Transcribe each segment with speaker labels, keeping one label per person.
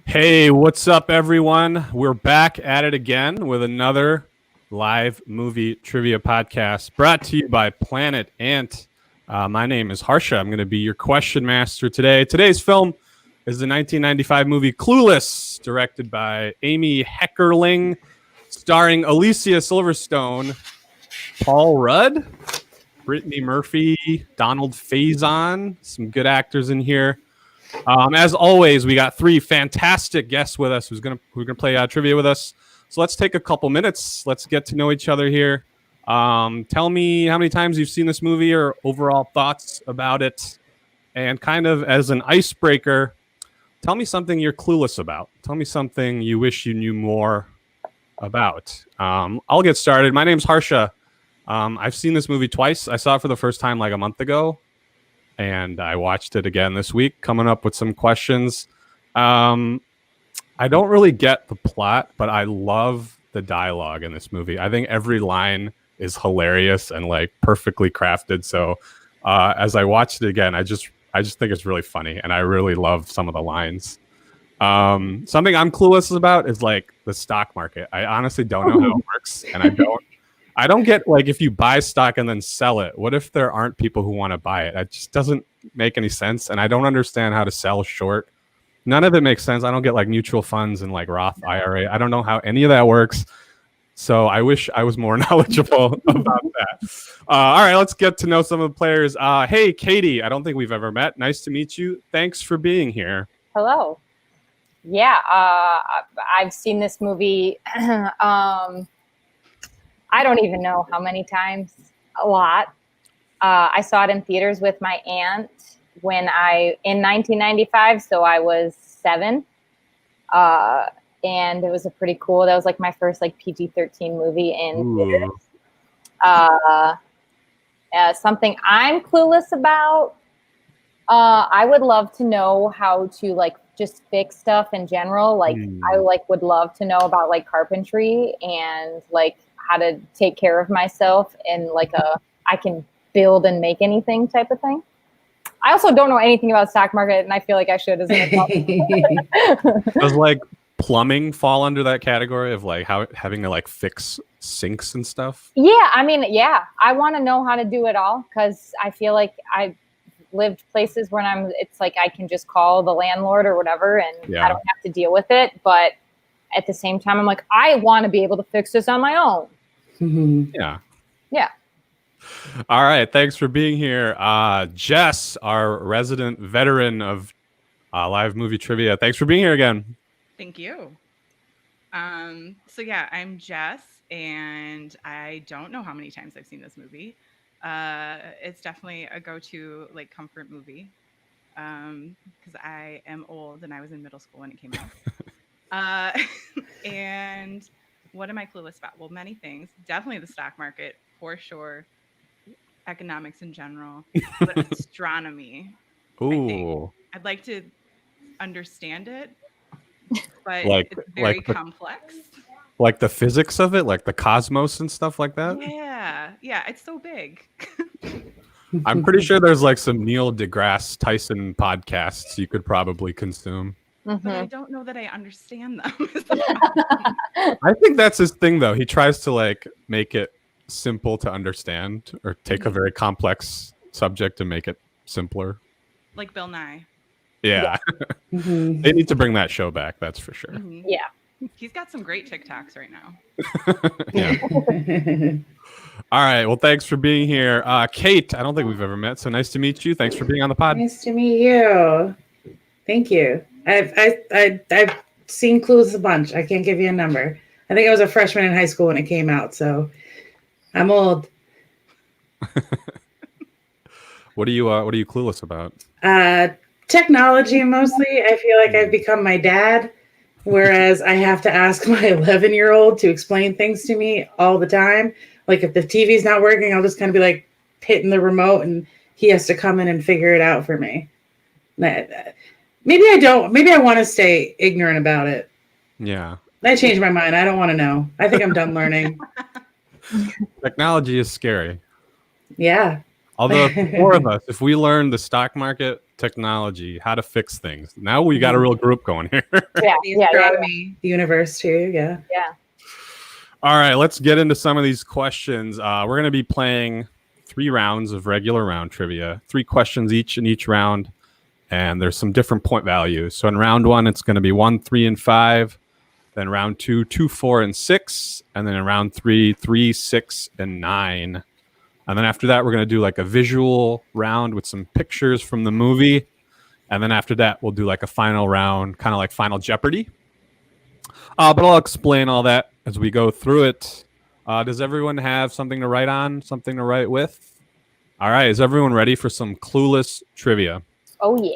Speaker 1: Hey, what's up, everyone? We're back at it again with another live movie trivia podcast brought to you by Planet Ant. My name is Harsha. I'm going to be your question master today. Today's film is the 1995 movie Clueless, directed by Amy Heckerling, starring Alicia Silverstone, Paul Rudd, Brittany Murphy, Donald Faison. Some good actors in here. As always, we got three fantastic guests with us who's gonna play trivia with us. So let's take a couple minutes. Let's get to know each other here. Tell me how many times you've seen this movie or overall thoughts about it. And kind of as an icebreaker, tell me something you're clueless about. Tell me something you wish you knew more about. I'll get started. My name's Harsha. I've seen this movie twice. I saw it for the first time like a month ago. And I watched it again this week, coming up with some questions. I don't really get the plot, but I love the dialogue in this movie. I think every line is hilarious and like perfectly crafted. So as I watched it again, I just think it's really funny, and I really love some of the lines. Something I'm clueless about is like the stock market. I honestly don't know how it works, and I don't get, like, if you buy stock and then sell it, what if there aren't people who want to buy it? It just doesn't make any sense. And I don't understand how to sell short. None of it makes sense. I don't get like mutual funds and like Roth IRA. I don't know how any of that works. So I wish I was more knowledgeable about that. All right, let's get to know some of the players. Hey, Katie, I don't think we've ever met. Nice to meet you. Thanks for being here.
Speaker 2: Hello. Yeah, I've seen this movie. I don't even know how many times. A lot. I saw it in theaters with my aunt in 1995, so I was 7. And it was a pretty cool. That was like my first like PG-13 movie in theaters. Something I'm clueless about. I would love to know how to like just fix stuff in general. Like I like would love to know about like carpentry and like how to take care of myself and like I can build and make anything type of thing. I also don't know anything about stock market, and I feel like I should as an adult.
Speaker 1: Does like plumbing fall under that category of like having to like fix sinks and stuff?
Speaker 2: Yeah, I mean, yeah, I want to know how to do it all because I feel like I lived places where it's like I can just call the landlord or whatever, and I don't have to deal with it. But at the same time, I'm like, I want to be able to fix this on my own.
Speaker 1: Yeah. All right. Thanks for being here. Jess, our resident veteran of live movie trivia. Thanks for being here again.
Speaker 3: Thank you. So yeah, I'm Jess, and I don't know how many times I've seen this movie. It's definitely a go-to like comfort movie because I am old and I was in middle school when it came out. And what am I clueless about? Well, many things. Definitely the stock market, for sure. Economics in general. But astronomy.
Speaker 1: Ooh.
Speaker 3: I'd like to understand it, but
Speaker 1: like,
Speaker 3: it's very
Speaker 1: like
Speaker 3: complex.
Speaker 1: Like the physics of it, like the cosmos and stuff like that?
Speaker 3: Yeah, it's so big.
Speaker 1: I'm pretty sure there's like some Neil deGrasse Tyson podcasts you could probably consume.
Speaker 3: But I don't know that I understand them.
Speaker 1: I think that's his thing, though. He tries to like make it simple to understand, or take a very complex subject and make it simpler.
Speaker 3: Like Bill Nye.
Speaker 1: Yeah. They need to bring that show back, that's for sure.
Speaker 2: Yeah.
Speaker 3: He's got some great TikToks right now.
Speaker 1: Yeah. All right. Well, thanks for being here. Kate, I don't think we've ever met, so nice to meet you. Thanks for being on the pod.
Speaker 4: Nice to meet you. Thank you. I've seen Clueless a bunch. I can't give you a number. I think I was a freshman in high school when it came out, so I'm old.
Speaker 1: What are you clueless about?
Speaker 4: Technology mostly. I feel like I've become my dad, whereas I have to ask my 11-year-old to explain things to me all the time. Like if the TV's not working, I'll just kind of be like hitting the remote, and he has to come in and figure it out for me. Maybe I don't. Maybe I want to stay ignorant about it.
Speaker 1: Yeah.
Speaker 4: I changed my mind. I don't want to know. I think I'm done learning.
Speaker 1: Technology is scary.
Speaker 4: Yeah.
Speaker 1: Although the four of us, if we learn the stock market technology, how to fix things. Now we got a real group going here.
Speaker 2: Yeah.
Speaker 3: Astronomy.
Speaker 4: The universe too. Yeah.
Speaker 1: All right, let's get into some of these questions. We're going to be playing 3 rounds of regular round trivia, 3 questions each in each round, and there's some different point values. So in round 1, it's going to be 1, 3, and 5. Then round 2, 2, 4, and 6. And then in round 3, 3, 6, and 9. And then after that, we're going to do like a visual round with some pictures from the movie. And then after that, we'll do like a final round, kind of like Final Jeopardy. But I'll explain all that as we go through it. Does everyone have something to write on, something to write with? All right, is everyone ready for some Clueless trivia?
Speaker 2: Oh, yeah.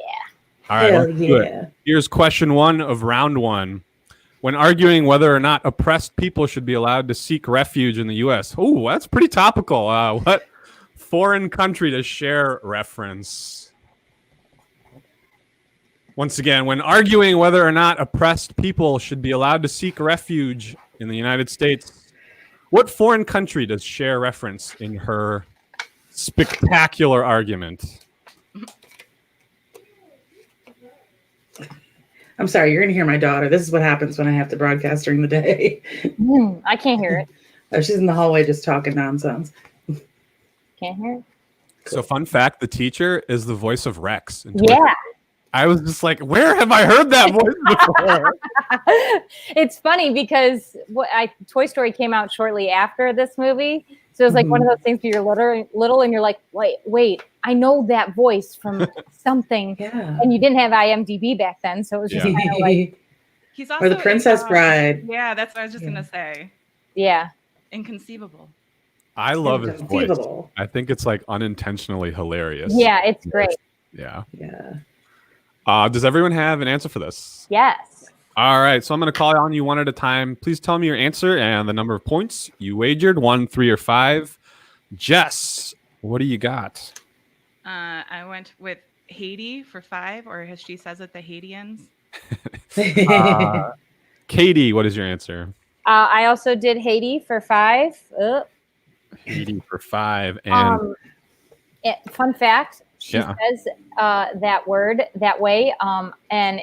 Speaker 1: All right,
Speaker 4: Hell
Speaker 1: let's do it.
Speaker 4: yeah.
Speaker 1: Here's question 1 of round 1. When arguing whether or not oppressed people should be allowed to seek refuge in the U.S. Oh, that's pretty topical. What foreign country does Cher reference? Once again, when arguing whether or not oppressed people should be allowed to seek refuge in the United States, what foreign country does Cher reference in her spectacular argument?
Speaker 4: I'm sorry, you're gonna hear my daughter. This is what happens when I have to broadcast during the day.
Speaker 2: I can't hear it.
Speaker 4: Oh, she's in the hallway just talking nonsense.
Speaker 2: Can't hear it.
Speaker 1: So fun fact, the teacher is the voice of Rex.
Speaker 2: Yeah.
Speaker 1: I was just like, where have I heard that voice before?
Speaker 2: It's funny because Toy Story came out shortly after this movie. So it was like one of those things where you're little and you're like, wait, I know that voice from something.
Speaker 4: Yeah.
Speaker 2: And you didn't have IMDb back then. So it was just kind of like,
Speaker 3: He's also
Speaker 4: Or the Princess Bride.
Speaker 3: Yeah, that's what I was just gonna say.
Speaker 2: yeah.
Speaker 3: Inconceivable.
Speaker 1: I love his voice.
Speaker 4: Inconceivable.
Speaker 1: I think it's like unintentionally hilarious.
Speaker 2: Yeah, it's great.
Speaker 1: Yeah.
Speaker 4: Yeah.
Speaker 1: Does everyone have an answer for this?
Speaker 2: Yes.
Speaker 1: All right. So I'm going to call on you one at a time. Please tell me your answer and the number of points you wagered, 1, 3, or 5. Jess, what do you got?
Speaker 3: I went with Haiti for 5, or as she says it, the Haitians.
Speaker 1: Katie, what is your answer?
Speaker 2: I also did Haiti for 5.
Speaker 1: Haiti for 5. And
Speaker 2: Fun fact, she
Speaker 1: Yeah.
Speaker 2: says that word that way, and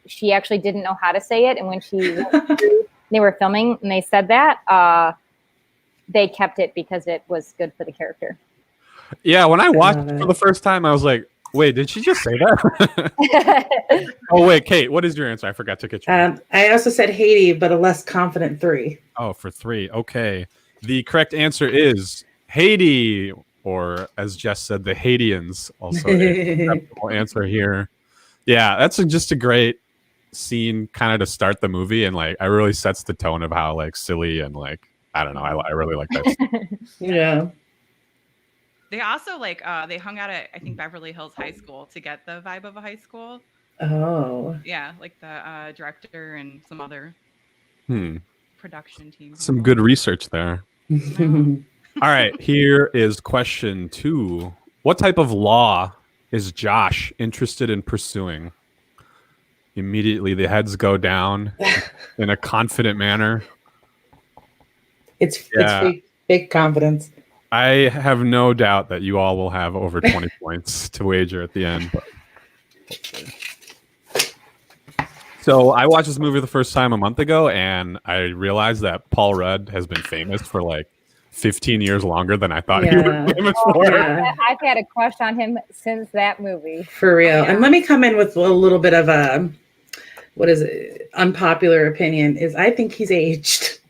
Speaker 2: she actually didn't know how to say it, and when they were filming and they said that, they kept it because it was good for the character.
Speaker 1: yeah, when I watched it for the first time, I was like, wait, did she just say that? Oh, wait, Kate, what is your answer? I forgot to get you.
Speaker 4: I also said Haiti, but a less confident 3.
Speaker 1: Oh, for 3. Okay. The correct answer is Haiti, or as Jess said, the Haitians. Also, an acceptable answer here. Yeah, that's just a great scene kind of to start the movie, and like it really sets the tone of how like silly and like I don't know. I really like that scene.
Speaker 4: Yeah.
Speaker 3: They also they hung out at I think Beverly Hills High School to get the vibe of a high school.
Speaker 4: Oh.
Speaker 3: Yeah, like the director and some other production team.
Speaker 1: Some good research there. All right, here is question 2. What type of law is Josh interested in pursuing? Immediately, the heads go down in a confident manner.
Speaker 4: It's fake confidence.
Speaker 1: I have no doubt that you all will have over 20 points to wager at the end. So I watched this movie the first time a month ago, and I realized that Paul Rudd has been famous for like 15 years longer than I thought he was famous for.
Speaker 4: Yeah.
Speaker 2: I've had a crush on him since that movie.
Speaker 4: For real.
Speaker 3: Yeah.
Speaker 4: And let me come in with a little bit of a, unpopular opinion is I think he's aged.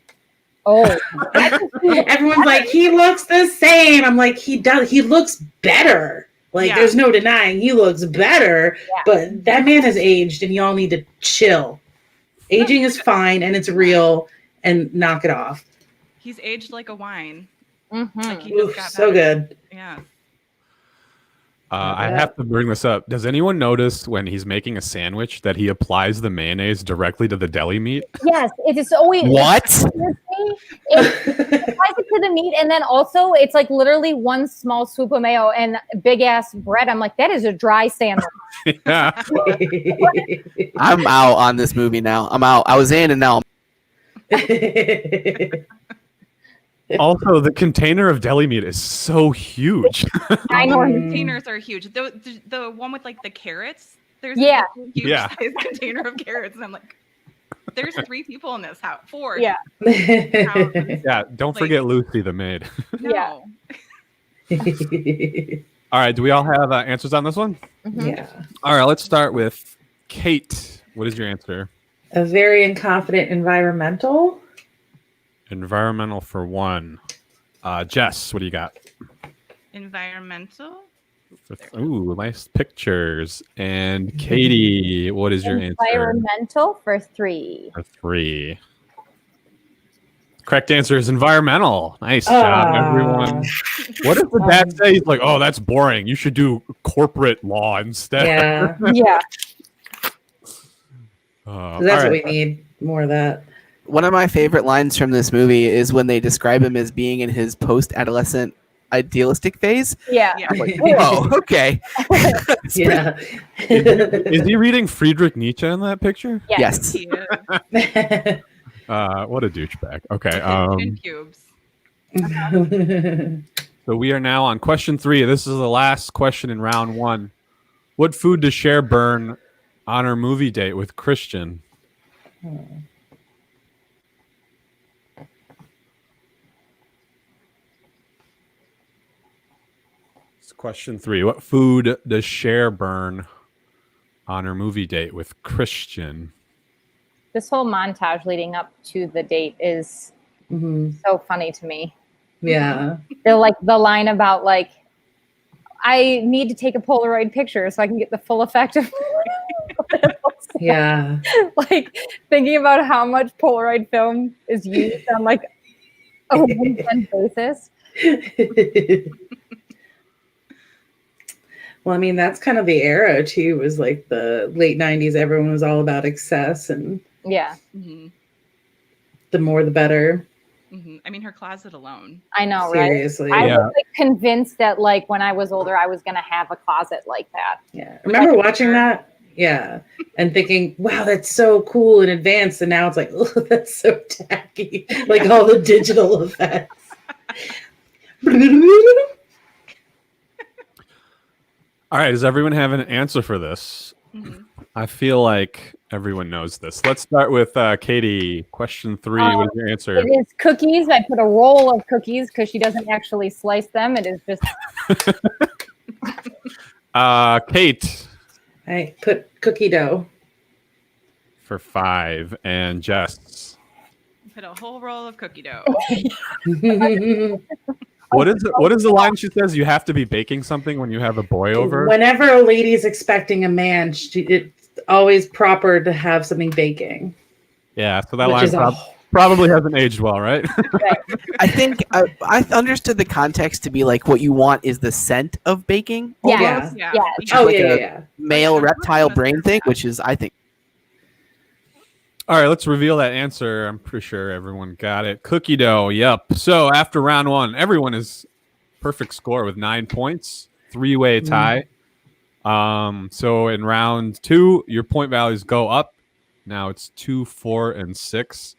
Speaker 2: Oh,
Speaker 4: Everyone's like, he looks the same. I'm like, he looks better. Like,
Speaker 3: Yeah.
Speaker 4: there's no denying he looks better, but that man has aged and y'all need to chill. Aging is fine and it's real, and knock it off.
Speaker 3: He's aged like a wine.
Speaker 2: mm-hmm.
Speaker 3: Like he
Speaker 4: Oof,
Speaker 3: just got
Speaker 4: so
Speaker 3: better.
Speaker 4: good.
Speaker 3: Yeah.
Speaker 1: I have to bring this up. Does anyone notice when he's making a sandwich that he applies the mayonnaise directly to the deli meat?
Speaker 2: Yes, it is always
Speaker 5: What?
Speaker 2: It applies it to the meat, and then also it's like literally one small swoop of mayo and big ass bread. I'm like, that is a dry sandwich.
Speaker 1: Yeah.
Speaker 5: I'm out on this movie now. I'm out. I was in and now.
Speaker 4: It
Speaker 1: Also, the container of deli meat is so huge.
Speaker 2: I know.
Speaker 3: Containers are huge. The one with like the carrots. There's
Speaker 2: Yeah.
Speaker 3: a huge
Speaker 1: Yeah.
Speaker 3: size container of carrots, and I'm like, there's 3 people in this house. 4.
Speaker 2: Yeah.
Speaker 1: Yeah, don't forget Lucy the maid.
Speaker 3: No.
Speaker 1: All right, do we all have answers on this one?
Speaker 2: Mhm.
Speaker 4: Yeah.
Speaker 1: All right, let's start with Kate. What is your answer?
Speaker 4: A very incompetent environmental.
Speaker 1: Environmental for 1. Jess, what do you got?
Speaker 3: Environmental.
Speaker 1: Ooh, nice pictures. And Katie, what is your answer?
Speaker 2: Environmental for 3.
Speaker 1: For 3. Correct answer is environmental. Nice job, everyone. What if the dad say he's like, "Oh, that's boring. You should do corporate law instead."
Speaker 4: Yeah.
Speaker 2: Yeah.
Speaker 4: That's what we need. More of that.
Speaker 5: One of my favorite lines from this movie is when they describe him as being in his post-adolescent idealistic phase.
Speaker 2: Yeah.
Speaker 3: Yeah.
Speaker 5: I'm like, whoa, okay.
Speaker 4: Yeah.
Speaker 1: Is he reading Friedrich Nietzsche in that picture?
Speaker 5: Yes.
Speaker 3: Yeah.
Speaker 1: What a douchebag. Okay.
Speaker 3: And cubes.
Speaker 1: So we are now on question 3. This is the last question in round 1. What food does Cher burn on her movie date with Christian? It's question 3. What food does Cher burn on her movie date with Christian?
Speaker 2: This whole montage leading up to the date is so funny to me.
Speaker 4: Yeah.
Speaker 2: They're like the line about like, I need to take a Polaroid picture so I can get the full effect of
Speaker 4: Yeah.
Speaker 2: like thinking about how much Polaroid film is used on like a weekend basis.
Speaker 4: Well, I mean, that's kind of the era too, was like the late 90s. Everyone was all about excess, and
Speaker 2: Yeah.
Speaker 3: Mm-hmm.
Speaker 4: the more the better.
Speaker 3: Mm-hmm. I mean, her closet alone.
Speaker 2: I know, right?
Speaker 4: Seriously.
Speaker 2: I
Speaker 1: Yeah.
Speaker 2: was like convinced that like when I was older, I was going to have a closet like that.
Speaker 4: Yeah. Remember watching that? Yeah. And thinking, wow, that's so cool and advanced. And now it's like, oh, that's so tacky. Like all the digital effects.
Speaker 1: All right, does everyone have an answer for this?
Speaker 3: Mm-hmm.
Speaker 1: I feel like everyone knows this. Let's start with Katie. Question 3. What is your answer?
Speaker 2: It is cookies. I put a roll of cookies because she doesn't actually slice them. It is just
Speaker 1: Kate
Speaker 4: I put cookie dough.
Speaker 1: for 5, and Jess.
Speaker 3: Put a whole roll of cookie dough.
Speaker 1: What is the line she says? You have to be baking something when you have a boy over.
Speaker 4: Whenever a lady's expecting a man, it's always proper to have something baking.
Speaker 1: Yeah, so that
Speaker 4: Which
Speaker 1: line
Speaker 4: is
Speaker 1: probably hasn't aged well, right?
Speaker 5: I think I understood the context to be like what you want is the scent of baking.
Speaker 2: yeah.
Speaker 3: Yeah.
Speaker 2: Yeah.
Speaker 5: Which is
Speaker 4: Oh,
Speaker 5: like
Speaker 4: yeah,
Speaker 5: a
Speaker 4: yeah.
Speaker 5: male reptile brain thing, which is, I think,
Speaker 1: All right, let's reveal that answer. I'm pretty sure everyone got it. Cookie dough. Yep. So after round 1, everyone is perfect score with 9 points, 3-way tie. So in round 2, your point values go up. Now it's 2, 4, and 6.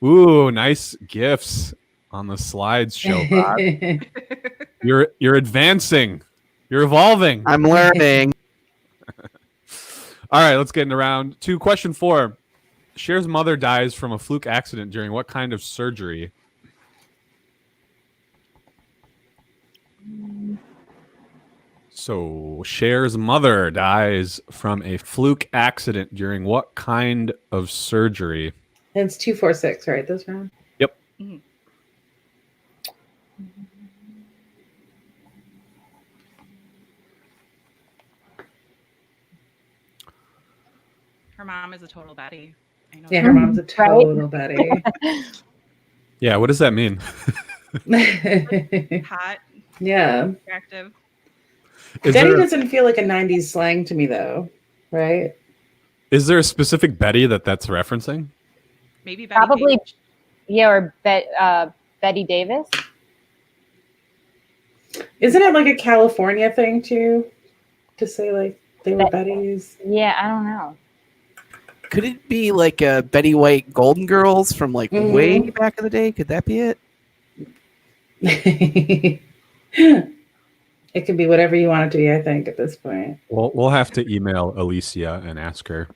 Speaker 1: Ooh, nice gifts on the slideshow, Rod. You're advancing. You're evolving.
Speaker 5: I'm learning.
Speaker 1: All right, let's get into round 2. Question 4. Cher's mother dies from a fluke accident during what kind of surgery? So Cher's mother dies from a fluke accident during what kind of surgery?
Speaker 4: And it's 2, 4, 6, right? This round?
Speaker 1: Yep.
Speaker 3: Mhm. Her mom is a total baddie. I know.
Speaker 4: Yeah, her mom's a total Betty.
Speaker 1: Yeah, what does that mean?
Speaker 3: Hot,
Speaker 4: Yeah.
Speaker 3: attractive.
Speaker 1: Is
Speaker 4: Betty
Speaker 1: there,
Speaker 4: doesn't feel like a 90s slang to me, though, right?
Speaker 1: is there a specific Betty that's referencing?
Speaker 3: Maybe Betty
Speaker 2: Probably,
Speaker 3: Page.
Speaker 2: yeah, or Betty Davis.
Speaker 4: Isn't it like a California thing, too? To say, like, they were Bettys?
Speaker 2: Yeah, I don't know.
Speaker 5: Could it be like Betty White Golden Girls from like
Speaker 4: Mhm.
Speaker 5: way back in the day? Could that be it?
Speaker 4: It could be whatever you want it to be, I think, at this point.
Speaker 1: We'll have to email Alicia and ask her.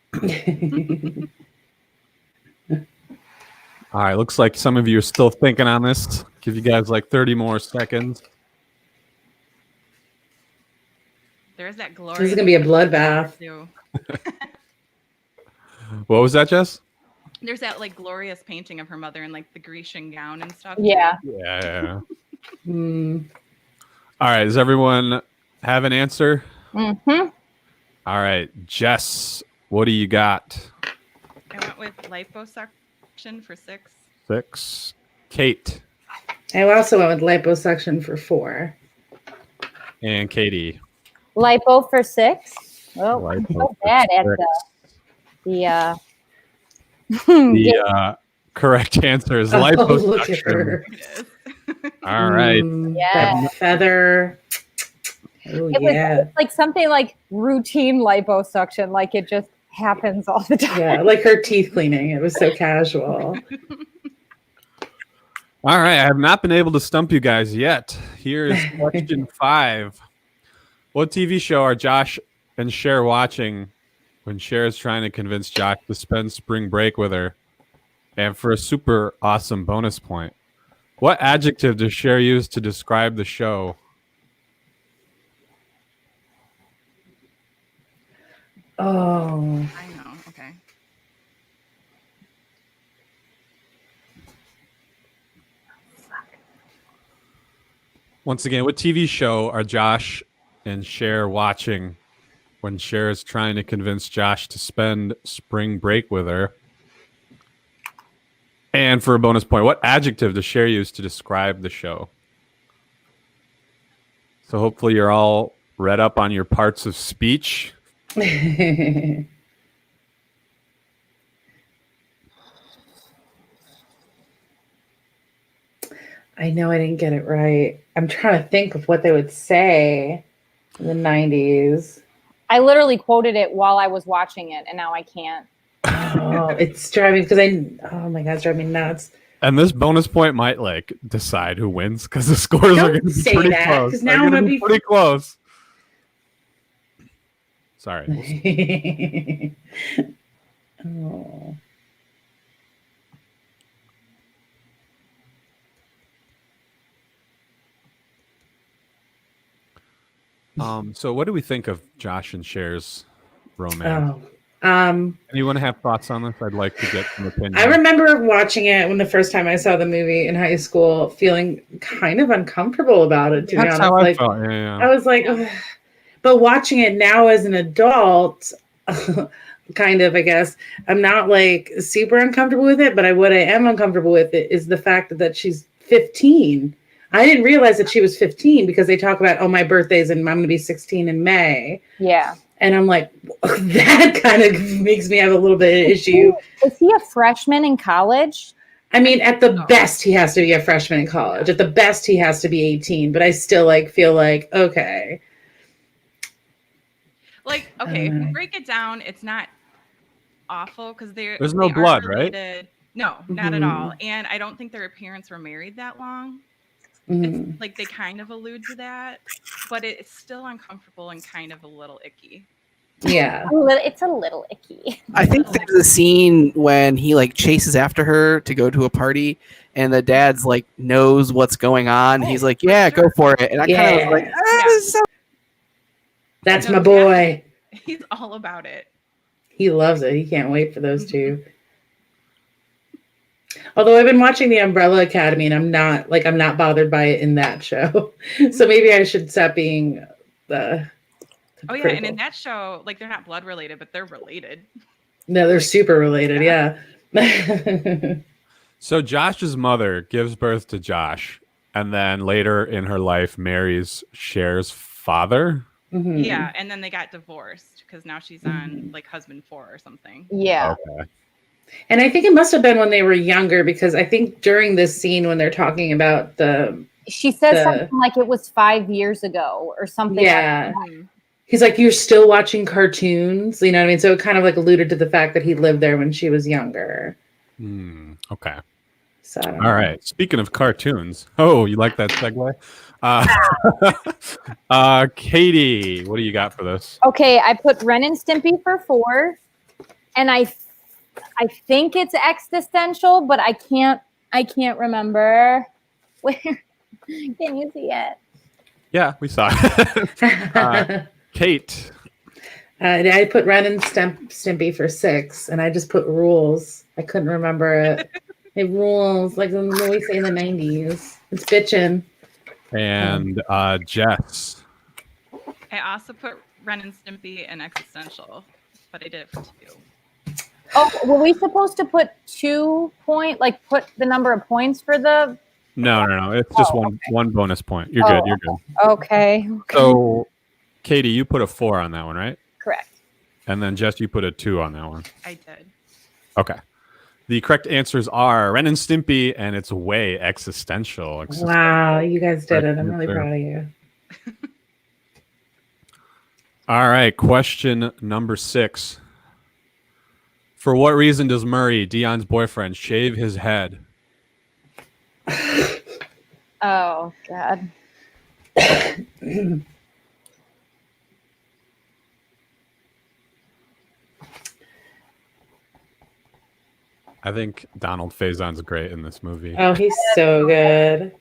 Speaker 1: All right, looks like some of you are still thinking on this. Give you guys like 30 more seconds.
Speaker 3: There's that glory.
Speaker 4: This is gonna be a bloodbath.
Speaker 1: What was that, Jess?
Speaker 3: There's that like glorious painting of her mother in like the Grecian gown and stuff.
Speaker 2: Yeah.
Speaker 1: Yeah.
Speaker 4: Mm.
Speaker 1: All right, does everyone have an answer?
Speaker 2: Mm-hmm.
Speaker 1: All right, Jess, what do you got?
Speaker 3: I went with liposuction for 6.
Speaker 1: 6. Kate
Speaker 4: I also went with liposuction for 4.
Speaker 1: and Katie.
Speaker 2: Lipo for 6. Well,
Speaker 1: Lipo
Speaker 2: I'm so
Speaker 1: for
Speaker 2: bad at
Speaker 1: 6.
Speaker 2: the
Speaker 1: Correct answer is
Speaker 4: Oh, look at
Speaker 1: liposuction.
Speaker 4: her.
Speaker 3: It is.
Speaker 1: All right.
Speaker 2: Yeah.
Speaker 4: That feather. Oh,
Speaker 2: it
Speaker 4: yeah.
Speaker 2: was like something like routine liposuction, like it just happens all the time.
Speaker 4: Yeah, like her teeth cleaning. It was so casual.
Speaker 1: All right, I have not been able to stump you guys yet. Here is question 5. What TV show are Josh and Cher watching when Cher is trying to convince Josh to spend spring break with her? And for a super awesome bonus point, what adjective does Cher use to describe the show?
Speaker 4: Oh.
Speaker 3: I know. Okay.
Speaker 1: Once again, what TV show are Josh and Cher watching when Cher is trying to convince Josh to spend spring break with her? And for a bonus point, what adjective does Cher use to describe the show? So hopefully you're all read up on your parts of speech.
Speaker 4: I know I didn't get it right. I'm trying to think of what they would say in the 90s.
Speaker 2: I literally quoted it while I was watching it, and now I can't.
Speaker 4: Oh, it's driving because oh my God, it's driving me nuts.
Speaker 1: And this bonus point might like decide who wins because the scores are
Speaker 4: Don't
Speaker 1: going to be
Speaker 4: say
Speaker 1: pretty
Speaker 4: that,
Speaker 1: close.
Speaker 4: 'cause
Speaker 1: They're
Speaker 4: now I'm
Speaker 1: gonna
Speaker 4: gonna
Speaker 1: be
Speaker 4: be-
Speaker 1: pretty close. Sorry.
Speaker 4: Oh.
Speaker 1: So what do we think of Josh and Cher's romance?
Speaker 4: Oh.
Speaker 1: Anyone have thoughts on this? I'd like to get some opinion.
Speaker 4: I remember watching it when the first time I saw the movie in high school, feeling kind of uncomfortable about it, to be
Speaker 1: That's
Speaker 4: honest.
Speaker 1: how I
Speaker 4: Like,
Speaker 1: felt. Yeah.
Speaker 4: I was like, ugh. But watching it now as an adult, kind of, I guess, I'm not like super uncomfortable with it, but what I am uncomfortable with it is the fact that she's 15. I didn't realize that she was 15 because they talk about, oh, my birthday's and I'm going to be 16 in May.
Speaker 2: Yeah.
Speaker 4: And I'm like, that kind of makes me have a little bit of issue.
Speaker 2: Is he a freshman in college?
Speaker 4: I mean, at the best, he has to be a freshman in college. At the best, he has to be 18. But I still like feel like, okay.
Speaker 3: Like, okay, if you break it down, it's not awful because
Speaker 1: there's no blood, right?
Speaker 3: No, not at all. And I don't think their parents were married that long.
Speaker 4: Mhm.
Speaker 3: It's like they kind of allude to that, but it's still uncomfortable and kind of a little icky.
Speaker 4: Yeah.
Speaker 2: It's a little icky.
Speaker 5: I think there's a scene when he like chases after her to go to a party, and the dad's like knows what's going on. He's like, "Yeah, go for it." And I kind of was like, this is so-"
Speaker 4: That's
Speaker 3: No,
Speaker 4: my boy.
Speaker 3: He's all about it.
Speaker 4: He loves it. He can't wait for those two. Although I've been watching The Umbrella Academy, and I'm not bothered by it in that show. So maybe I should stop being the.
Speaker 3: Oh yeah,
Speaker 4: critical.
Speaker 3: and in that show, like they're not blood related, but they're related.
Speaker 4: No, they're super related. Yeah.
Speaker 1: So Josh's mother gives birth to Josh, and then later in her life marries Cher's father.
Speaker 4: Mhm.
Speaker 3: Yeah, and then they got divorced because now she's on like husband 4 or something.
Speaker 2: Yeah.
Speaker 1: Okay.
Speaker 4: And I think it must have been when they were younger, because I think during this scene when they're talking about
Speaker 2: She says something like it was 5 years ago or something.
Speaker 4: Yeah.
Speaker 2: Like that.
Speaker 4: he's like, you're still watching cartoons, you know what I mean? So it kind of like alluded to the fact that he lived there when she was younger.
Speaker 1: Okay.
Speaker 4: So I don't
Speaker 1: All
Speaker 4: know.
Speaker 1: right. Speaking of cartoons, you like that segue? Katie, what do you got for this?
Speaker 2: Okay, I put Ren and Stimpy for 4, and I think it's existential, but I can't remember. Where can you see it?
Speaker 1: Yeah, we saw it. Kate.
Speaker 4: I put Ren and Stimpy for 6, and I just put rules. I couldn't remember it. It rules, like when we say in the 90s. It's bitchin'.
Speaker 1: And Jess.
Speaker 3: I also put Ren and Stimpy and Existential, but I did it for 2.
Speaker 2: Oh, were we supposed to put 2 point, like put the number of points for the?
Speaker 1: No. It's just one bonus point. You're good. You're good.
Speaker 2: Okay.
Speaker 1: So, Katie, you put a 4 on that one, right?
Speaker 2: Correct.
Speaker 1: And then Jess, you put a 2 on that one.
Speaker 3: I did.
Speaker 1: Okay. The correct answers are Ren and Stimpy, and it's way existential.
Speaker 4: Wow, you guys did it. I'm really proud of you.
Speaker 1: All right, question number 6. For what reason does Murray, Dion's boyfriend, shave his head?
Speaker 2: Oh God.
Speaker 1: I think Donald Faison's great in this movie.
Speaker 4: Oh, he's so good.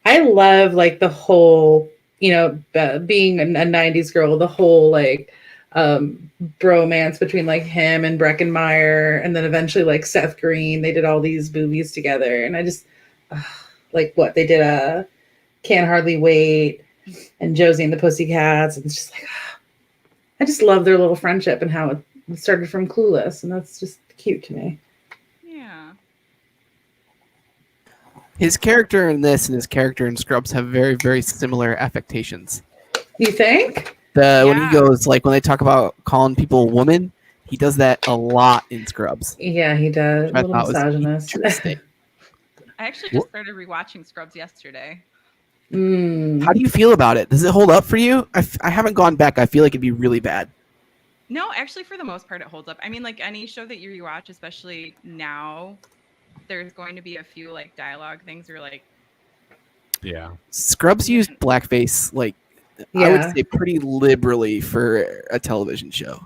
Speaker 4: I love like the whole, being a 90s girl, the whole like bromance between like him and Breckenmeyer, and then eventually like Seth Green. They did all these movies together, and I just like what they did. Can't Hardly Wait, and Josie and the Pussycats, and it's just like I just love their little friendship and how it started from Clueless, and that's just cute to me.
Speaker 5: His character in this and his character in Scrubs have very, very similar affectations.
Speaker 4: You think?
Speaker 5: When he goes, like, when they talk about calling people woman, he does that a lot in Scrubs.
Speaker 4: Yeah, he does. A little misogynist.
Speaker 3: I actually just started rewatching Scrubs yesterday.
Speaker 5: How do you feel about it? Does it hold up for you? I haven't gone back. I feel like it'd be really bad.
Speaker 3: No, actually, for the most part, it holds up. I mean, like any show that you rewatch, especially now, there's going to be a few like dialogue things or like.
Speaker 1: Yeah.
Speaker 5: Scrubs used blackface, like, I would say pretty liberally for a television show.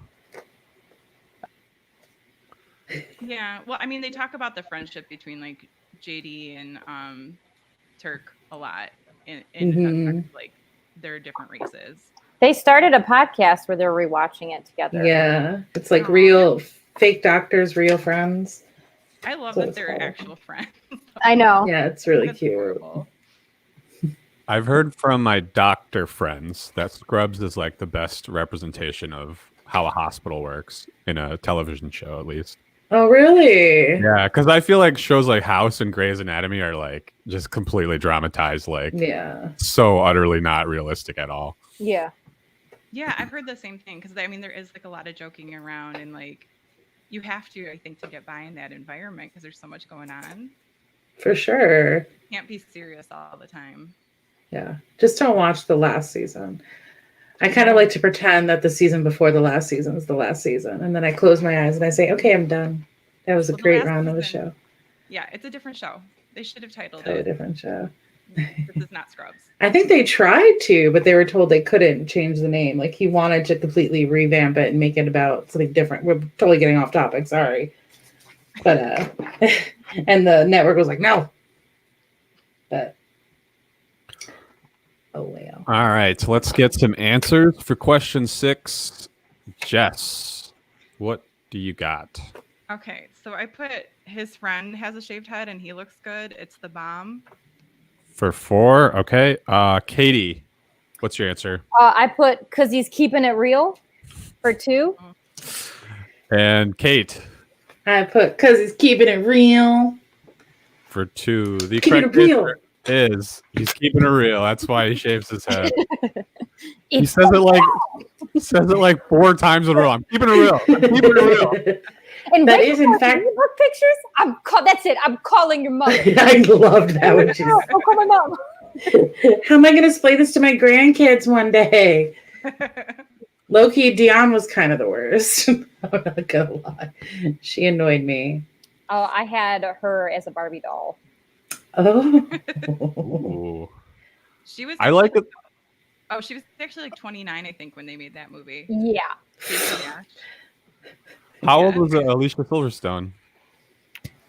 Speaker 3: Yeah. Well, I mean, they talk about the friendship between like JD and Turk a lot in like their different races.
Speaker 2: They started a podcast where they're rewatching it together.
Speaker 4: Yeah, it's like real fake doctors, real friends.
Speaker 3: I love that they're actual friends.
Speaker 2: I know.
Speaker 4: Yeah, it's really cute.
Speaker 3: Adorable.
Speaker 1: I've heard from my doctor friends that Scrubs is like the best representation of how a hospital works in a television show, at least.
Speaker 4: Oh, really?
Speaker 1: Yeah, because I feel like shows like House and Grey's Anatomy are like just completely dramatized, like so utterly not realistic at all.
Speaker 2: Yeah.
Speaker 3: Yeah, I've heard the same thing because I mean there is like a lot of joking around and like you have to, I think, to get by in that environment because there's so much going on.
Speaker 4: For sure.
Speaker 3: You can't be serious all the time.
Speaker 4: Yeah, just don't watch the last season. I kind of like to pretend that the season before the last season is the last season, and then I close my eyes and I say, "Okay, I'm done." That was a great round of the show.
Speaker 3: Yeah, it's a different show. They should have titled
Speaker 4: it.
Speaker 3: A
Speaker 4: different show.
Speaker 3: This is not Scrubs.
Speaker 4: I think they tried to, but they were told they couldn't change the name. Like he wanted to completely revamp it and make it about something different. We're totally getting off topic. Sorry, but and the network was like, "No." But oh well.
Speaker 1: All right, so let's get some answers for question 6. Jess, what do you got?
Speaker 3: Okay, so I put his friend has a shaved head and he looks good. It's the bomb.
Speaker 1: For 4, okay. Katie, what's your answer?
Speaker 2: I put because he's keeping it real for 2.
Speaker 1: And Kate?
Speaker 4: I put because he's keeping it real.
Speaker 1: For 2. The correct answer is he's keeping it real. That's why he shaves his head. He says it like 4 times in a row. I'm keeping it real. I'm keeping it real.
Speaker 2: And
Speaker 4: that is in fact
Speaker 2: look pictures. That's it. I'm calling your mother.
Speaker 4: I loved that when she
Speaker 2: I'll call my mom.
Speaker 4: How am I going to display this to my grandkids one day? Low-key, Dion was kind of the worst. I'm not gonna lie. She annoyed me.
Speaker 2: Oh, I had her as a Barbie doll.
Speaker 4: Oh.
Speaker 1: Ooh.
Speaker 3: She was.
Speaker 1: I like it.
Speaker 3: Oh, she was actually like 29, I think, when they made that movie.
Speaker 2: Yeah.
Speaker 3: Yeah.
Speaker 1: How old was Alicia Silverstone?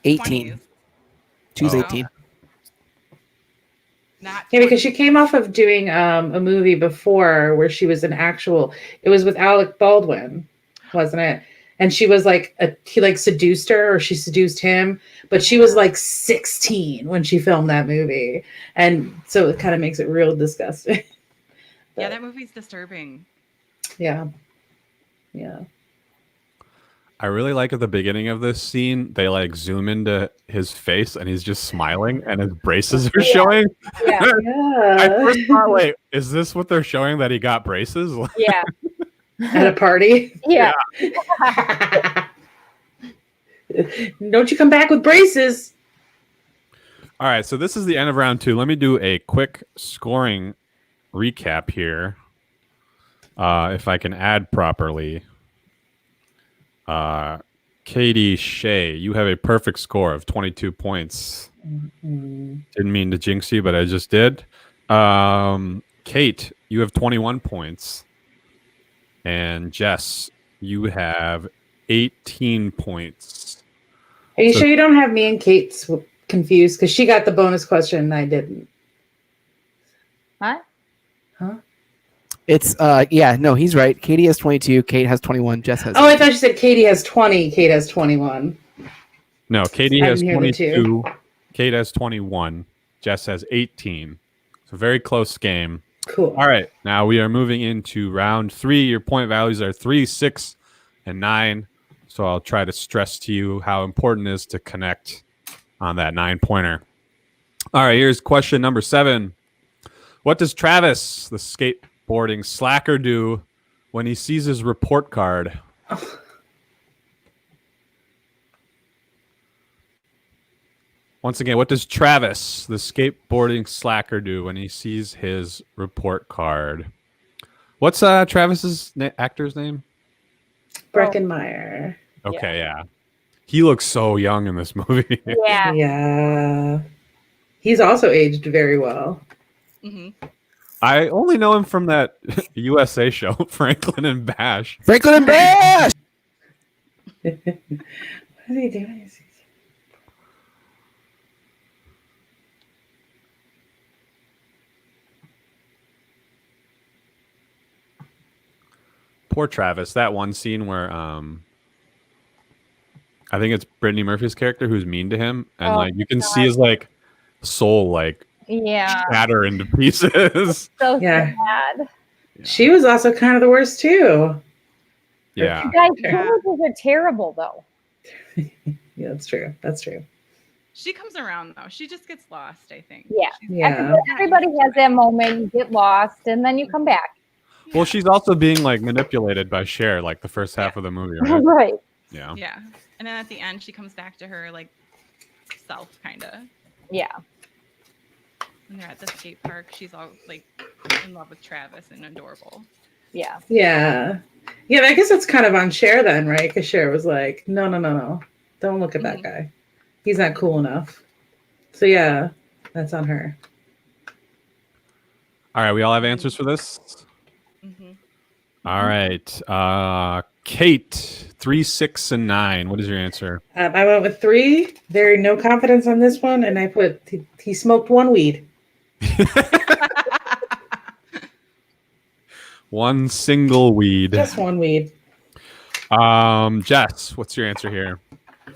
Speaker 5: 18.
Speaker 3: 20s.
Speaker 5: She was
Speaker 1: Oh.
Speaker 5: 18.
Speaker 3: Not
Speaker 4: Yeah, because
Speaker 3: 20.
Speaker 4: she came off of doing a movie before where she was an actual. It was with Alec Baldwin, wasn't it? And she was like he like seduced her, or she seduced him, but she was like 16 when she filmed that movie, and so it kind of makes it real disgusting.
Speaker 3: Yeah, that movie's disturbing.
Speaker 4: Yeah.
Speaker 1: I really like at the beginning of this scene, they like zoom into his face and he's just smiling and his braces are showing.
Speaker 2: Yeah.
Speaker 1: I first thought, wait, is this what they're showing, that he got braces?
Speaker 2: Yeah.
Speaker 4: At a party.
Speaker 2: Yeah.
Speaker 4: Don't you come back with braces.
Speaker 1: All right, so this is the end of round 2. Let me do a quick scoring recap here. If I can add properly. Katie, Shea, you have a perfect score of 22 points.
Speaker 4: Mm-hmm.
Speaker 1: Didn't mean to jinx you, but I just did. Kate, you have 21 points. And Jess, you have 18 points.
Speaker 4: Are you sure you don't have me and Kate confused? Because she got the bonus question and I didn't.
Speaker 2: Huh?
Speaker 5: It's no, he's right. Katie has 22, Kate has 21, Jess has
Speaker 4: 18. I thought you said Katie has 20, Kate has 21.
Speaker 1: No, Katie has
Speaker 4: hear the
Speaker 1: 22, Kate has 21, Jess has 18. It's a very close game.
Speaker 4: Cool.
Speaker 1: All right, now we are moving into round 3. Your point values are 3, 6, and 9. So I'll try to stress to you how important it is to connect on that 9-pointer. All right, here's question number 7. What does Travis, the skateboarding slacker, do when he sees his report card? Once again, what does Travis, the skateboarding slacker, do when he sees his report card? What's Travis's actor's name?
Speaker 4: Breckenmeyer.
Speaker 1: Okay, yeah. He looks so young in this movie.
Speaker 2: Yeah.
Speaker 4: Yeah. He's also aged very well.
Speaker 3: Mm-hmm.
Speaker 1: I only know him from that USA show, Franklin and Bash.
Speaker 5: Franklin and Bash!
Speaker 4: What is he doing?
Speaker 1: Poor Travis. That one scene where I think it's Brittany Murphy's character who's mean to him, and like you can see his like soul like shatter into pieces.
Speaker 2: So
Speaker 4: Yeah.
Speaker 2: sad.
Speaker 4: She was also kind of the worst too.
Speaker 1: Yeah.
Speaker 2: You guys, teenagers are terrible though.
Speaker 4: Yeah, that's true. That's true.
Speaker 3: She comes around though. She just gets lost, I think.
Speaker 2: Yeah.
Speaker 4: Yeah.
Speaker 2: Everybody has that moment. You get lost, and then you come back.
Speaker 1: Well, she's also being like manipulated by Cher, like the first half of the movie, right?
Speaker 2: Right.
Speaker 1: Yeah.
Speaker 3: Yeah. And then at the end, she comes back to her like self, kind of.
Speaker 2: Yeah.
Speaker 3: When they're at the skate park, she's all like in love with Travis and adorable.
Speaker 2: Yeah.
Speaker 4: Yeah. Yeah, I guess that's kind of on Cher then, right? Because Cher was like, no. Don't look at that guy. He's not cool enough. So yeah, that's on her.
Speaker 1: All right, we all have answers for this?
Speaker 3: Mm-hmm.
Speaker 1: All right. Kate, 3, 6, and 9. What is your answer?
Speaker 4: I went with 3. Very no confidence on this one. And I put, he smoked one weed.
Speaker 1: One single weed.
Speaker 4: Just one weed.
Speaker 1: Jess, what's your answer here?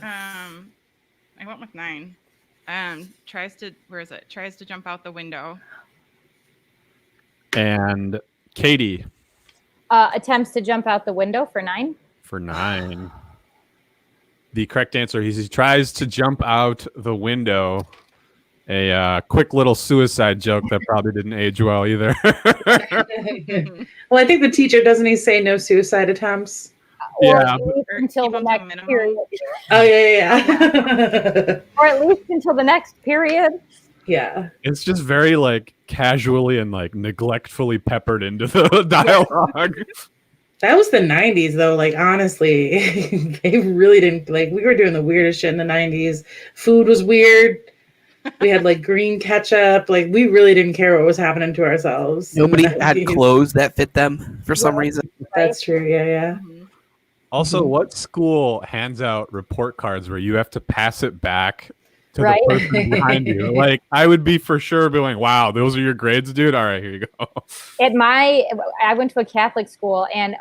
Speaker 3: I went with 9. Tries to jump out the window.
Speaker 1: And Katie.
Speaker 2: Attempts to jump out the window for 9.
Speaker 1: For 9. The correct answer is he tries to jump out the window. A quick little suicide joke that probably didn't age well either.
Speaker 4: Well, I think the teacher, doesn't he say no suicide attempts?
Speaker 1: Yeah.
Speaker 2: Or at least until the next period.
Speaker 4: Oh, yeah.
Speaker 2: Or at least until the next period.
Speaker 4: Yeah.
Speaker 1: It's just very like casually and like neglectfully peppered into the dialogue.
Speaker 4: That was the 90s, though. Like, honestly, they really didn't, like, we were doing the weirdest shit in the 90s. Food was weird. We had, like, green ketchup. Like, we really didn't care what was happening to ourselves.
Speaker 5: Nobody had clothes that fit them for some reason.
Speaker 4: That's true. Yeah.
Speaker 3: Mhm.
Speaker 1: Also, what school hands out report cards where you have to pass it back to
Speaker 2: Right.
Speaker 1: the person behind you? Like, I would be for sure be like, wow, those are your grades, dude? All right, here you go.
Speaker 2: I went to a Catholic school, and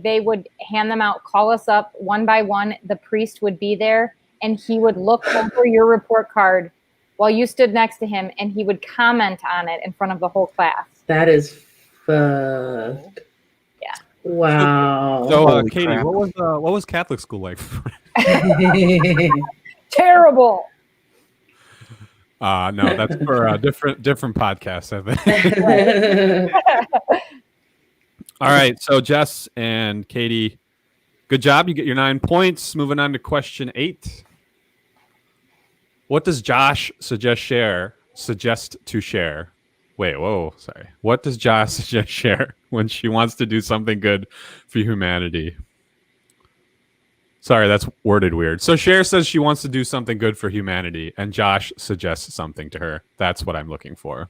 Speaker 2: they would hand them out, call us up one by one. The priest would be there, and he would look over your report card while you stood next to him, and he would comment on it in front of the whole class.
Speaker 4: That is fucked.
Speaker 2: Yeah.
Speaker 4: Wow.
Speaker 1: So,
Speaker 5: Holy
Speaker 1: Katie,
Speaker 5: crap.
Speaker 1: what was Catholic school like?
Speaker 2: Terrible.
Speaker 1: No, that's for a different podcast, I think. All right, so Jess and Katie, good job. You get your 9 points. Moving on to question 8. What does Josh suggest to Cher? Wait, whoa, sorry. What does Josh suggest Cher when she wants to do something good for humanity? Sorry, that's worded weird. So Cher says she wants to do something good for humanity, and Josh suggests something to her. That's what I'm looking for.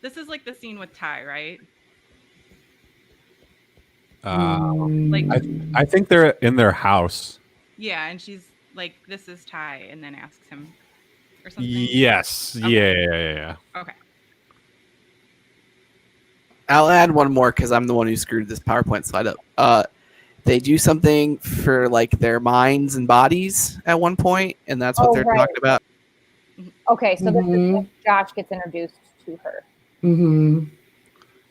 Speaker 3: This is like the scene with Ty, right?
Speaker 1: Like, I think they're in their house.
Speaker 3: Yeah, and she's like, "This is Ty," and then asks him or something.
Speaker 1: Yes.
Speaker 3: Okay.
Speaker 1: Yeah.
Speaker 3: Okay.
Speaker 5: I'll add one more because I'm the one who screwed this PowerPoint slide up. They do something for like their minds and bodies at one point, and that's what they're
Speaker 2: right.
Speaker 5: talking about.
Speaker 2: Okay, so this is when Josh gets introduced to her.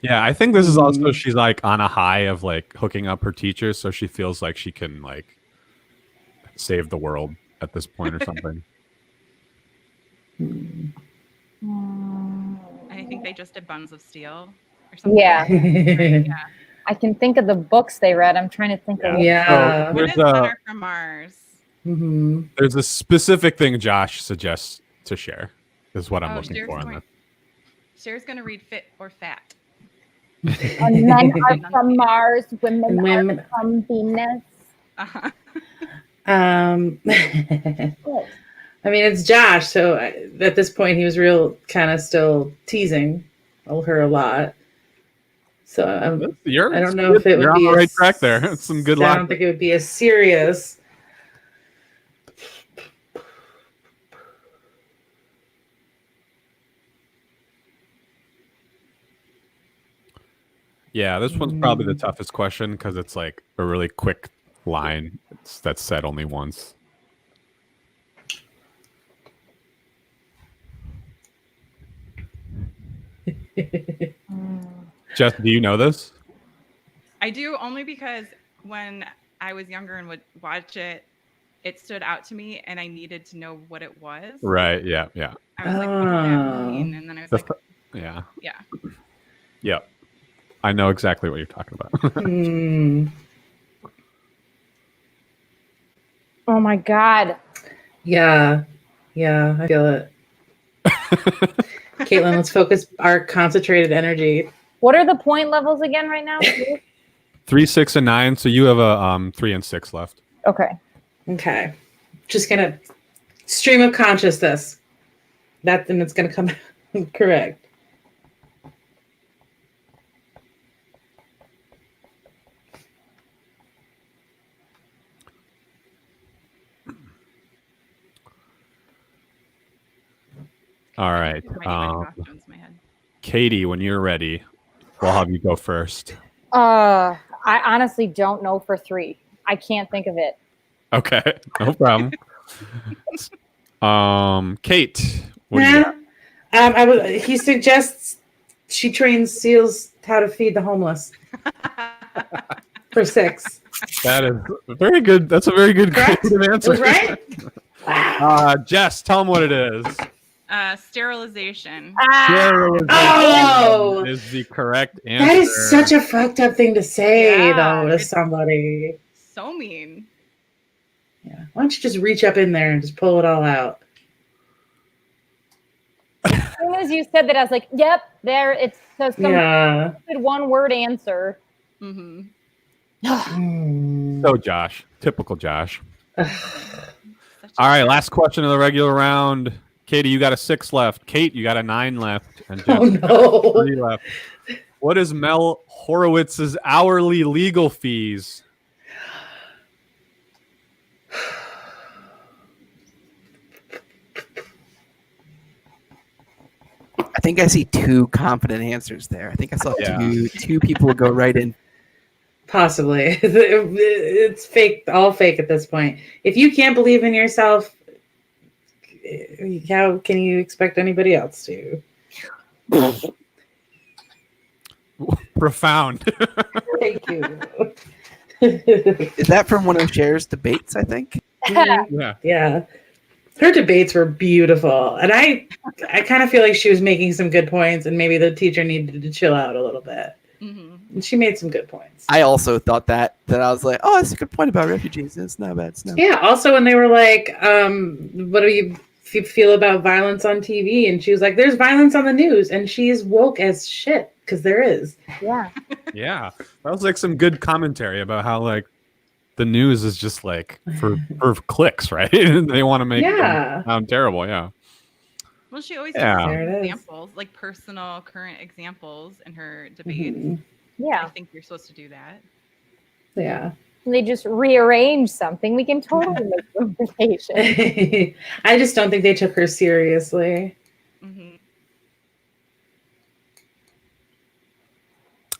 Speaker 1: Yeah, I think this is also she's like on a high of like hooking up her teacher, so she feels like she can like save the world at this point or something.
Speaker 3: I think they just did Buns of Steel or something.
Speaker 2: Yeah.
Speaker 3: Yeah.
Speaker 2: I can think of the books they read. I'm trying to think of
Speaker 4: Yeah.
Speaker 3: What is Better from Mars?
Speaker 1: There's a specific thing Josh suggests to Cher. Is what I'm looking for on this.
Speaker 3: Cher's going to read Fit or Fat.
Speaker 2: And men are from Mars, women are from Venus.
Speaker 3: Uh-huh.
Speaker 4: I mean, it's Josh, so at this point he was real kind of still teasing her a lot. So I don't know if it would be
Speaker 1: on the right track there. It's some good luck.
Speaker 4: I don't think it would be as serious.
Speaker 1: Yeah, this one's probably the toughest question because it's like a really quick line that's said only once. Jess, do you know this?
Speaker 3: I do, only because when I was younger and would watch it, it stood out to me and I needed to know what it was.
Speaker 1: Right, yeah.
Speaker 3: I was like, what does that mean? And then I was like,
Speaker 1: yeah.
Speaker 3: Yep.
Speaker 1: I know exactly what you're talking about.
Speaker 2: Oh my God.
Speaker 4: Yeah, I feel it. Caitlyn, let's focus our concentrated energy.
Speaker 2: What are the point levels again right now?
Speaker 1: 3, 6, and 9. So you have a 3 and 6 left.
Speaker 2: Okay.
Speaker 4: Just gonna stream of consciousness. Then it's gonna come correct.
Speaker 1: All right.
Speaker 3: costumes in my head.
Speaker 1: Katie, when you're ready, we'll have you go first.
Speaker 2: I honestly don't know for 3. I can't think of it.
Speaker 1: Okay, no problem. Kate, what do you got?
Speaker 4: He suggests she trains seals how to feed the homeless. For 6.
Speaker 1: That is very good. That's a very good creative answer.
Speaker 4: Right?
Speaker 1: Wow. Jess, tell them what it is.
Speaker 3: Sterilization.
Speaker 4: Oh,
Speaker 1: is the correct answer.
Speaker 4: that is such a fucked up thing to say,
Speaker 3: Yeah,
Speaker 4: though, to
Speaker 3: it's-
Speaker 4: somebody.
Speaker 3: So mean.
Speaker 4: Yeah. Why don't you just reach up in there and just pull it all out?
Speaker 2: soon as you said that, I was like, "Yep, there." It's some stupid one-word answer.
Speaker 3: Mm-hmm.
Speaker 1: So Josh, typical Josh. All right, last question of the regular round. Katie, you got a 6 left. Kate, you got a 9 left. And Jeff, you got 3 left. What is Mel Horowitz's hourly legal fees?
Speaker 5: I think I see 2 confident answers there. I think I saw two people go right in.
Speaker 4: Possibly. It's fake, all fake at this point. If you can't believe in yourself, how can you expect anybody else to?
Speaker 1: Profound.
Speaker 4: Thank you.
Speaker 5: Is that from one of Cher's debates, I think?
Speaker 4: Yeah. Her debates were beautiful. And I kind of feel like she was making some good points, and maybe the teacher needed to chill out a little bit.
Speaker 3: Mm-hmm.
Speaker 4: And she made some good points.
Speaker 5: I also thought that I was like, oh, that's a good point about refugees. It's not bad. It's not bad.
Speaker 4: Yeah. Also, when they were like, what do you feel about violence on TV? And she was like, there's violence on the news. And she's woke as shit, because there is.
Speaker 2: Yeah.
Speaker 1: Yeah. That was like some good commentary about how like the news is just like for clicks, right? They want to make them sound terrible. Yeah.
Speaker 3: Well, she always
Speaker 1: Yeah.
Speaker 3: uses examples, like personal, current examples in her debates.
Speaker 4: Mhm.
Speaker 2: Yeah.
Speaker 3: I think you're supposed to do that.
Speaker 4: Yeah.
Speaker 2: They just rearrange something. We can totally make conversation.
Speaker 4: I just don't think they took her seriously.
Speaker 3: Mm-hmm.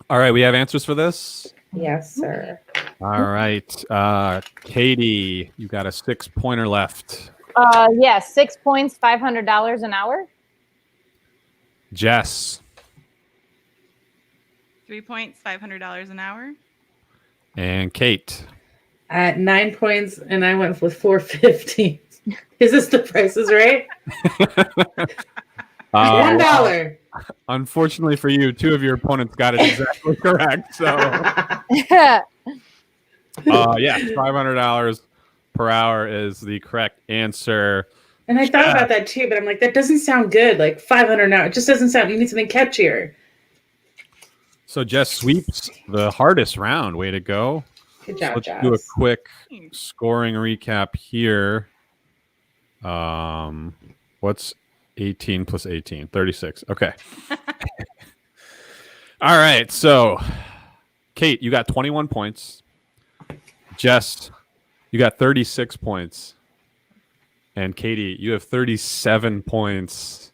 Speaker 1: All right, we have answers for this.
Speaker 4: Yes, sir.
Speaker 1: All right, Katie, you got a 6-pointer left.
Speaker 2: Yeah, 6 points, $500 an hour.
Speaker 1: Jess.
Speaker 3: 3 points, $500 an hour.
Speaker 1: And Kate.
Speaker 4: At 9 points, and I went with 450. Is this the prices right? $1.
Speaker 1: Unfortunately for you, 2 of your opponents got it exactly correct. So, yeah, $500 per hour is the correct answer.
Speaker 4: And I thought about that too, but I'm like, that doesn't sound good. Like 500 an hour. It just doesn't sound. You need something catchier.
Speaker 1: So Jess sweeps the hardest round. Way to go.
Speaker 4: Good job,
Speaker 1: Let's
Speaker 4: Jess.
Speaker 1: do a quick scoring recap here. What's 18 plus 18? 36. Okay. All right. So, Kate, you got 21 points. Jess, you got 36 points. And Katie, you have 37 points.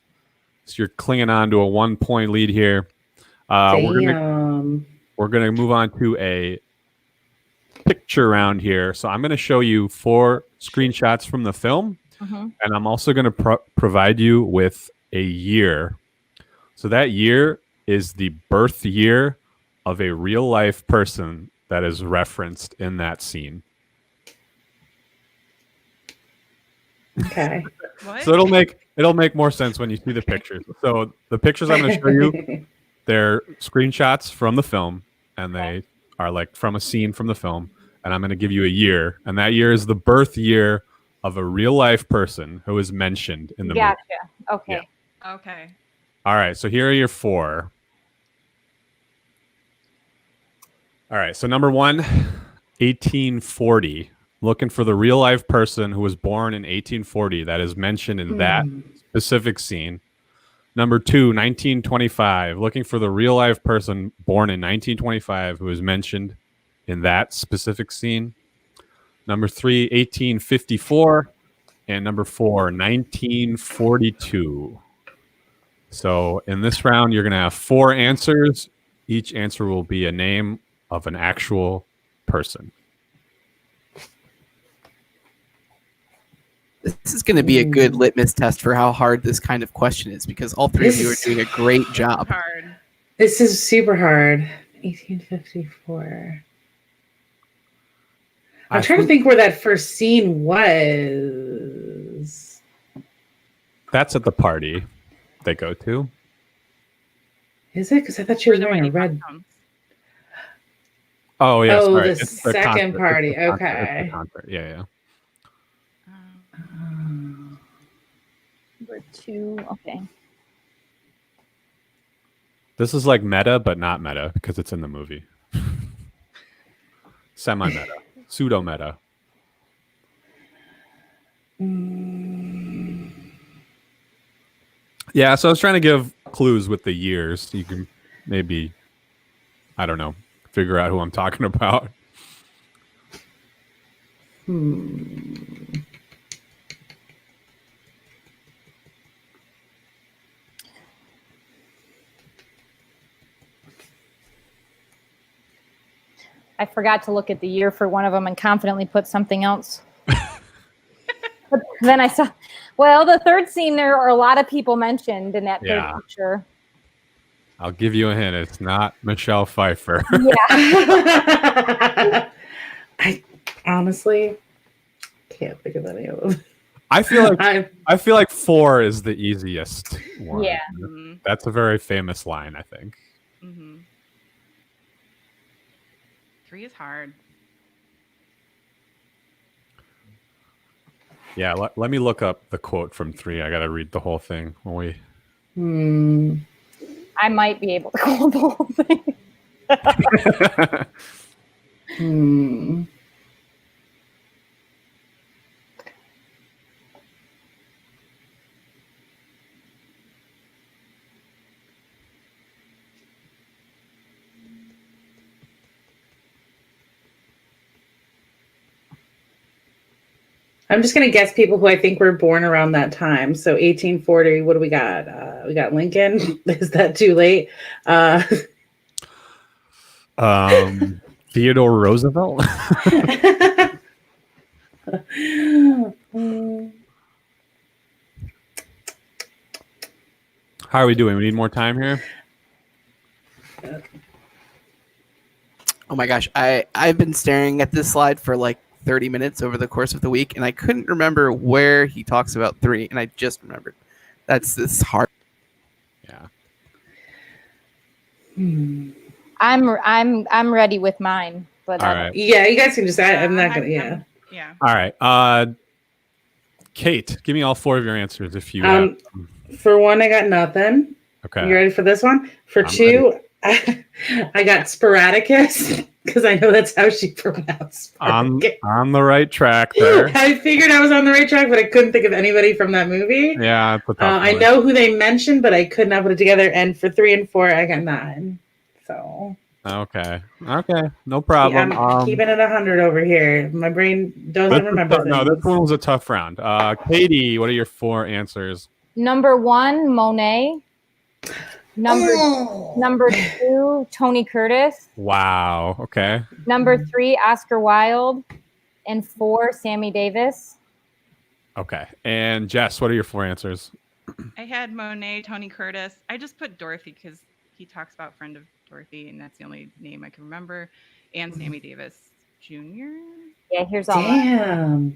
Speaker 1: So you're clinging on to a 1-point lead here. We're gonna move on to a picture round here. So I'm going to show you 4 screenshots from the film. And I'm also going to provide you with a year. So that year is the birth year of a real life person that is referenced in that scene.
Speaker 4: Okay.
Speaker 3: What?
Speaker 1: So it'll make more sense when you see the pictures. So the pictures I'm going to show you, they're screenshots from the film, and they are like from a scene from the film. And I'm going to give you a year, and that year is the birth year of a real life person who is mentioned in the movie.
Speaker 2: Okay.
Speaker 1: Yeah.
Speaker 3: Okay.
Speaker 1: All right, so here are your 4. All right, so number 1, 1840. Looking for the real life person who was born in 1840 that is mentioned in that specific scene. Number 2, 1925. Looking for the real life person born in 1925 who is mentioned in that specific scene. Number 3, 1854. And number 4, 1942. So in this round, you're going to have 4 answers. Each answer will be a name of an actual person.
Speaker 5: This is going to be a good litmus test for how hard this kind of question is, because all 3 of you are doing a great job.
Speaker 3: Hard.
Speaker 4: This is super hard. 1854. I'm trying to think where that first scene was.
Speaker 1: That's at the party they go to.
Speaker 4: Is it? Because I thought she was wearing a red.
Speaker 1: Oh, yeah.
Speaker 4: Oh,
Speaker 1: sorry.
Speaker 4: the
Speaker 1: It's
Speaker 4: second
Speaker 1: concert.
Speaker 4: party.
Speaker 1: It's the concert.
Speaker 4: Okay.
Speaker 1: It's the concert. Yeah.
Speaker 2: Number 2. Okay.
Speaker 1: This is like meta, but not meta because it's in the movie. Semi-meta, pseudo-meta. Yeah, so I was trying to give clues with the years. You can maybe, I don't know, figure out who I'm talking about.
Speaker 2: I forgot to look at the year for one of them and confidently put something else. But then I saw, well, the third scene, there are a lot of people mentioned in that third picture.
Speaker 1: I'll give you a hint. It's not Michelle Pfeiffer.
Speaker 2: Yeah.
Speaker 4: I honestly can't think of any of them.
Speaker 1: I feel like 4 is the easiest one.
Speaker 2: Yeah.
Speaker 1: That's a very famous line, I think.
Speaker 3: 3 is hard.
Speaker 1: Yeah, let me look up the quote from 3. I got to read the whole thing.
Speaker 2: I might be able to call the whole thing.
Speaker 4: I'm just going to guess people who I think were born around that time. So 1840, what do we got? We got Lincoln. Is that too late?
Speaker 1: Theodore Roosevelt? How are we doing? We need more time here?
Speaker 5: Oh my gosh. I've been staring at this slide for like 30 minutes over the course of the week, and I couldn't remember where he talks about 3, and I just remembered. This hard.
Speaker 1: Yeah.
Speaker 2: I'm ready with mine, but
Speaker 1: all right.
Speaker 4: Yeah, you guys can just. I'm not gonna. Yeah.
Speaker 3: Yeah.
Speaker 1: All right. Kate, give me all 4 of your answers if you. Have them.
Speaker 4: For 1, I got nothing.
Speaker 1: Okay.
Speaker 4: You ready for this one? For 2, I got Sporadicus. Because I know that's how she pronounced it.
Speaker 1: On the right track there.
Speaker 4: I figured I was on the right track, but I couldn't think of anybody from that movie.
Speaker 1: Yeah,
Speaker 4: I know who they mentioned, but I could not put it together. And for 3 and 4, I got 9. So
Speaker 1: okay, no problem.
Speaker 4: Yeah, I'm keeping it 100 over here. My brain doesn't remember things.
Speaker 1: No, this one was a tough round. Katie, what are your 4 answers?
Speaker 2: Number 1, Monet. Number 2, Tony Curtis.
Speaker 1: Wow. Okay.
Speaker 2: Number 3, Oscar Wilde. And 4, Sammy Davis.
Speaker 1: Okay. And Jess, what are your 4 answers?
Speaker 3: I had Monet, Tony Curtis. I just put Dorothy because he talks about friend of Dorothy, and that's the only name I can remember. And Sammy Davis Jr.
Speaker 2: Yeah, here's all
Speaker 4: Damn.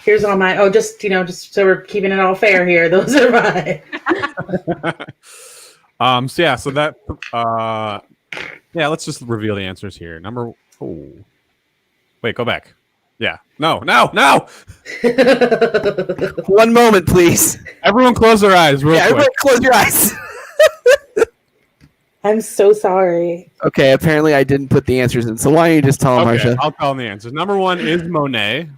Speaker 4: Here's all my. Oh, just so we're keeping it all fair here. Those are mine.
Speaker 1: So that let's just reveal the answers here. Wait, go back. Yeah. No.
Speaker 5: 1 moment, please.
Speaker 1: Everyone close their eyes real quick.
Speaker 5: Everybody close your eyes.
Speaker 4: I'm so sorry.
Speaker 5: Okay, apparently I didn't put the answers in. So why don't you just tell them, Harsha?
Speaker 1: I'll tell them the answers. Number 1 is Monet.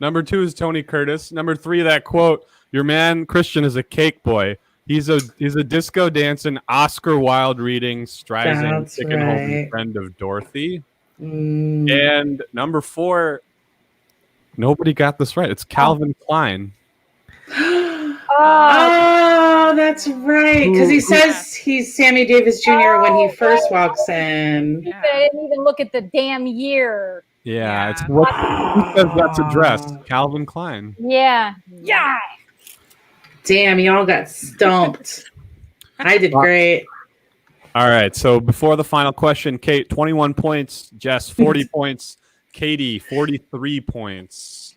Speaker 1: Number 2 is Tony Curtis. Number 3, that quote, your man Christian is a cake boy. He's a disco dancing, Oscar Wilde reading, Streisand, chicken home friend of Dorothy. And number 4, nobody got this right. It's Calvin Klein.
Speaker 4: Oh, that's right. Because he says he's Sammy Davis Jr. when he first walks in.
Speaker 2: I didn't even look at the damn year.
Speaker 1: Yeah. It's who says that's addressed? Calvin Klein.
Speaker 2: Yeah.
Speaker 4: Damn, y'all got stumped. I did great.
Speaker 1: All right. So before the final question, Kate, 21 points. Jess, 40 points. Katie, 43 points.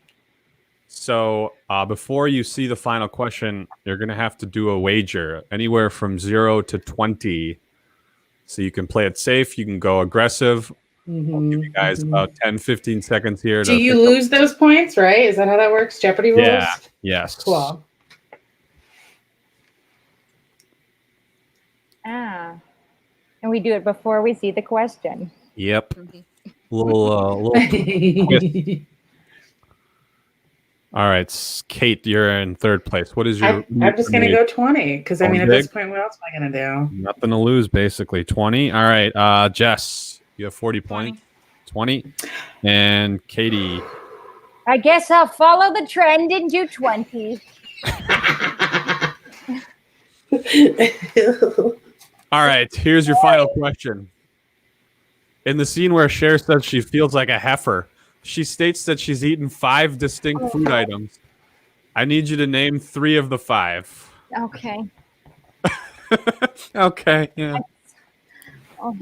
Speaker 1: So before you see the final question, you're going to have to do a wager anywhere from 0 to 20. So you can play it safe. You can go aggressive. I'll give you guys about 10, 15 seconds here.
Speaker 4: Do you lose those points, right? Is that how that works? Jeopardy rules?
Speaker 1: Yeah. Yes.
Speaker 4: Cool.
Speaker 2: Ah. We do it before we see the question.
Speaker 1: Yep. Little twist. All right, Kate, you're in third place. What is your?
Speaker 4: I'm just gonna go 20 because I mean, at this point, what else am I gonna do?
Speaker 1: Nothing to lose, basically. 20. All right, Jess, you have 40 points. 20. And Katie.
Speaker 2: I guess I'll follow the trend and do 20.
Speaker 1: All right, here's your final question. In the scene where Cher says she feels like a heifer, she states that she's eaten 5 distinct food items. I need you to name 3 of the 5.
Speaker 2: Okay.
Speaker 1: Okay, yeah.
Speaker 2: Oh.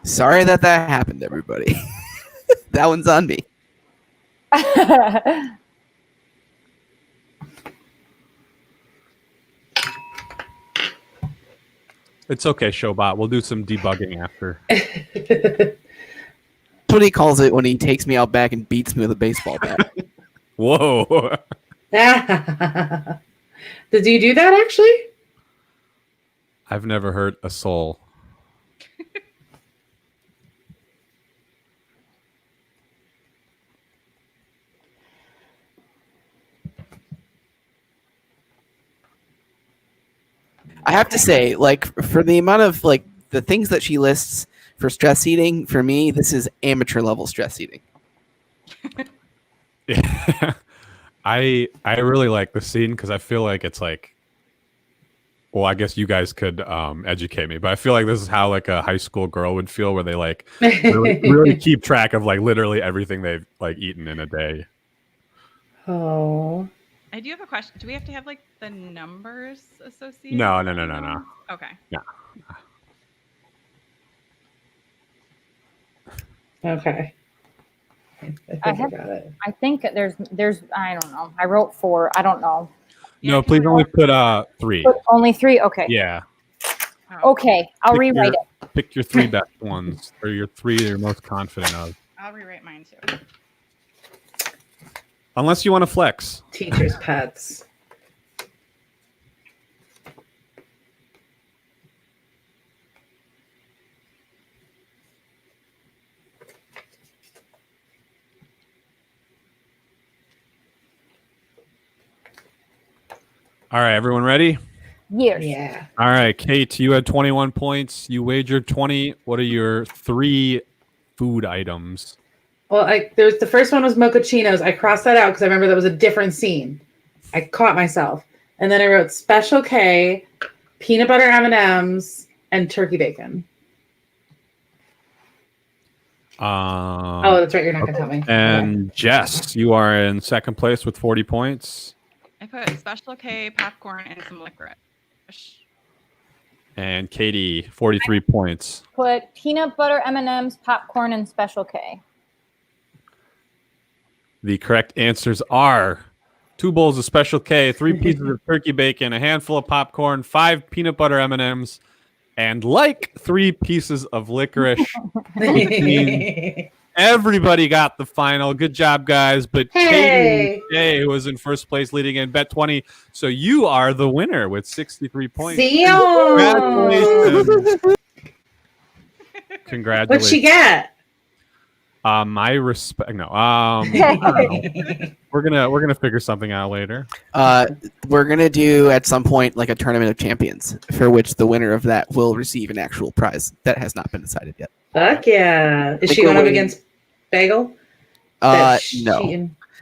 Speaker 5: Sorry that happened, everybody. That one's on me.
Speaker 1: It's okay, Showbot. We'll do some debugging after.
Speaker 5: That's what he calls it when he takes me out back and beats me with a baseball bat.
Speaker 1: Whoa.
Speaker 4: Did you do that actually?
Speaker 1: I've never hurt a soul.
Speaker 5: I have to say, like, for the amount of like the things that she lists for stress eating, for me, this is amateur level stress eating.
Speaker 1: Yeah. I really like the scene because I feel like it's like, well, I guess you guys could educate me, but I feel like this is how like a high school girl would feel, where they like really keep track of like literally everything they've like eaten in a day.
Speaker 4: Oh.
Speaker 3: I do have a question. Do we have to have like the numbers associated?
Speaker 1: No.
Speaker 3: Okay.
Speaker 1: No.
Speaker 4: Okay. I think I got it.
Speaker 2: I think there's I don't know. I wrote 4. I don't know.
Speaker 1: No, please only put 3.
Speaker 2: But only 3? Okay.
Speaker 1: Yeah.
Speaker 3: Oh,
Speaker 2: Okay. I'll rewrite it.
Speaker 1: Pick your 3 best ones, or your 3 you're most confident of.
Speaker 3: I'll rewrite mine too.
Speaker 1: Unless you want to flex.
Speaker 4: Teachers' pets.
Speaker 1: All right, everyone ready?
Speaker 2: Years.
Speaker 4: Yeah.
Speaker 1: All right, Kate, you had 21 points. You wagered 20. What are your 3 food items?
Speaker 4: Well, there's the first one was mochachinos. I crossed that out because I remember that was a different scene. I caught myself, and then I wrote Special K, peanut butter M&Ms, and turkey bacon. Oh, that's right. You're not gonna tell me.
Speaker 1: And Jess, you are in second place with 40 points.
Speaker 3: I put Special K, popcorn, and some licorice.
Speaker 1: And Katie, 43 points.
Speaker 2: Put peanut butter M&Ms, popcorn, and Special K.
Speaker 1: The correct answers are 2 bowls of Special K, 3 pieces of turkey bacon, a handful of popcorn, 5 peanut butter M&Ms, and like 3 pieces of licorice. Everybody got the final. Good job, guys. But Katie, who was in first place, leading in bet 20. So you are the winner with 63 points.
Speaker 4: See you.
Speaker 1: Congratulations. Congratulations.
Speaker 4: What'd she get?
Speaker 1: My respect. No. I don't know. We're gonna figure something out later.
Speaker 5: We're gonna do at some point like a tournament of champions, for which the winner of that will receive an actual prize that has not been decided yet.
Speaker 4: Fuck yeah! Is she going up against Bagel?
Speaker 5: No.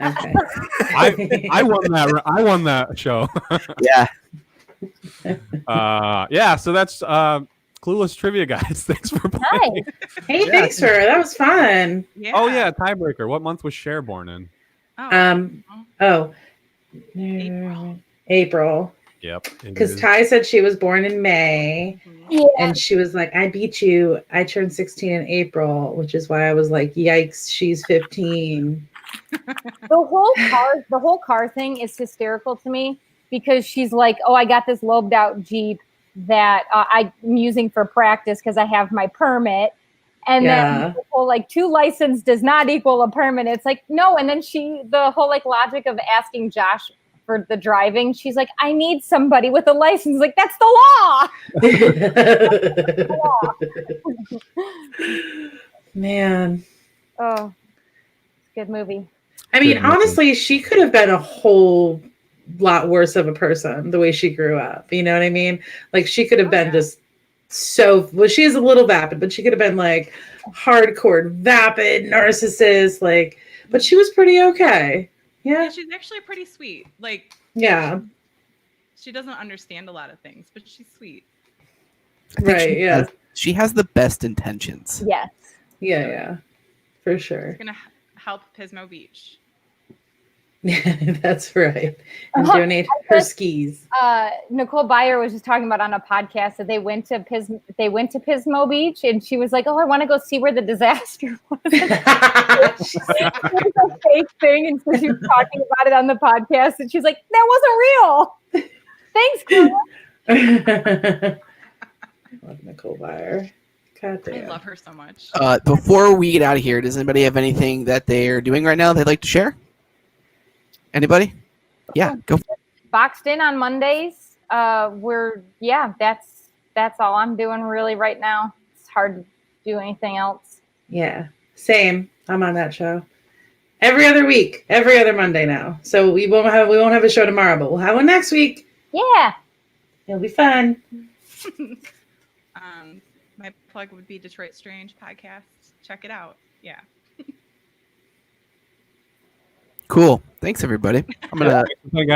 Speaker 4: Okay.
Speaker 1: I won that. I won that show.
Speaker 5: Yeah.
Speaker 1: Yeah. So that's Clueless trivia, guys. Thanks for playing.
Speaker 2: Nice.
Speaker 4: Hey, thanks for that was fun.
Speaker 3: Yeah.
Speaker 1: Oh yeah, tiebreaker. What month was Cher born in?
Speaker 4: April.
Speaker 1: Yep.
Speaker 4: Because Ty said she was born in May,
Speaker 2: Yeah.
Speaker 4: and she was like, "I beat you. I turned 16 in April," which is why I was like, "Yikes, she's 15."
Speaker 2: The whole car thing is hysterical to me because she's like, "Oh, I got this lobed out Jeep that I'm using for practice because I have my permit." And then the whole like 2 license does not equal a permit. It's like, no. And then the whole like logic of asking Josh for the driving. She's like, I need somebody with a license. Like, that's the law.
Speaker 4: Man.
Speaker 2: Oh, it's a good movie.
Speaker 4: I mean, honestly, she could have been a whole lot worse of a person the way she grew up. You know what I mean? Like, she could have been just well, she is a little vapid, but she could have been like hardcore vapid narcissist. Like, but she was pretty okay. Yeah.
Speaker 3: She's actually pretty sweet. Like,
Speaker 4: yeah.
Speaker 3: She doesn't understand a lot of things, but she's sweet.
Speaker 4: Right. Yeah.
Speaker 5: She has the best intentions.
Speaker 2: Yes.
Speaker 4: Yeah. Yeah. For sure.
Speaker 3: She's gonna help Pismo Beach.
Speaker 4: That's right. And donate her skis.
Speaker 2: Nicole Byer was just talking about on a podcast that they went to Pismo Beach, and she was like, "Oh, I want to go see where the disaster was." It was a fake thing, and so she was talking about it on the podcast, and she's like, "That wasn't real." Thanks, Chloe.
Speaker 4: Love Nicole Byer. God damn.
Speaker 3: I love her so much.
Speaker 5: Before we get out of here, does anybody have anything that they're doing right now they'd like to share? Anybody? Yeah, go.
Speaker 2: Boxed in on Mondays. That's all I'm doing really right now. It's hard to do anything else.
Speaker 4: Yeah, same. I'm on that show every other week, every other Monday now. So we won't have a show tomorrow, but we'll have one next week.
Speaker 2: Yeah,
Speaker 4: it'll be fun.
Speaker 3: My plug would be Detroit Strange podcast. Check it out. Yeah.
Speaker 5: Cool. Thanks, everybody. I'm gonna.